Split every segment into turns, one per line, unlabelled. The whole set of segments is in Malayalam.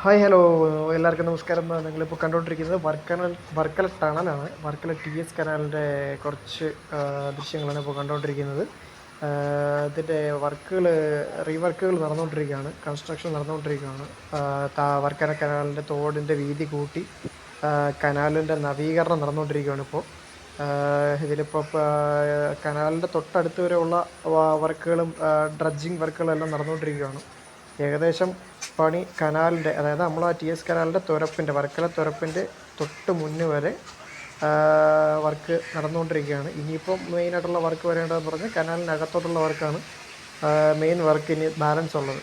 ഹായ് ഹലോ എല്ലാവർക്കും നമസ്കാരം. നിങ്ങളിപ്പോൾ കണ്ടുകൊണ്ടിരിക്കുന്നത് വർക്കല ടണലാണ്. വർക്കല TS കനാലിൻ്റെ കുറച്ച് ദൃശ്യങ്ങളാണ് ഇപ്പോൾ കണ്ടുകൊണ്ടിരിക്കുന്നത്. ഇതിൻ്റെ റീവർക്കുകൾ നടന്നുകൊണ്ടിരിക്കുകയാണ്, കൺസ്ട്രക്ഷൻ നടന്നുകൊണ്ടിരിക്കുകയാണ്. വർക്കല കനാലിൻ്റെ തോടിൻ്റെ വീതി കൂട്ടി കനാലിൻ്റെ നവീകരണം നടന്നുകൊണ്ടിരിക്കുകയാണ് ഇപ്പോൾ. ഇതിലിപ്പോൾ കനാലിൻ്റെ തൊട്ടടുത്ത് വരെയുള്ള വർക്കുകളും ഡ്രഡ്ജിങ് വർക്കുകളും എല്ലാം നടന്നുകൊണ്ടിരിക്കുകയാണ്. ഏകദേശം പണി കനാലിൻ്റെ, അതായത് നമ്മൾ TS കനാലിൻ്റെ വർക്കല തുരപ്പിൻ്റെ തൊട്ട് മുന്നേ വരെ വർക്ക് നടന്നുകൊണ്ടിരിക്കുകയാണ്. ഇനിയിപ്പം മെയിനായിട്ടുള്ള വർക്ക് വരേണ്ടതെന്ന് പറഞ്ഞാൽ കനാലിനകത്തോട്ടുള്ള വർക്കാണ് മെയിൻ വർക്ക് ഇനി ബാലൻസ് ഉള്ളത്.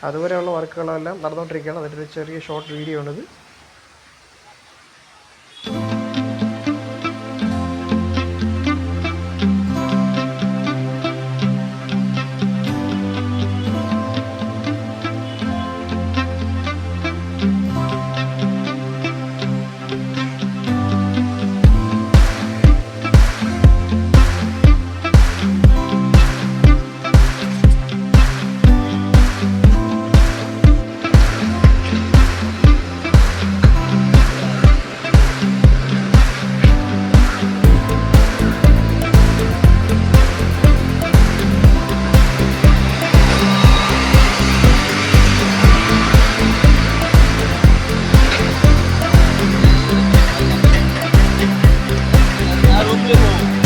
അതുവരെയുള്ള വർക്കുകളെല്ലാം നടന്നുകൊണ്ടിരിക്കുകയാണ്. അതിൻ്റെ ഒരു ചെറിയ ഷോർട്ട് വീഡിയോ ആണിത്.
Arrumou.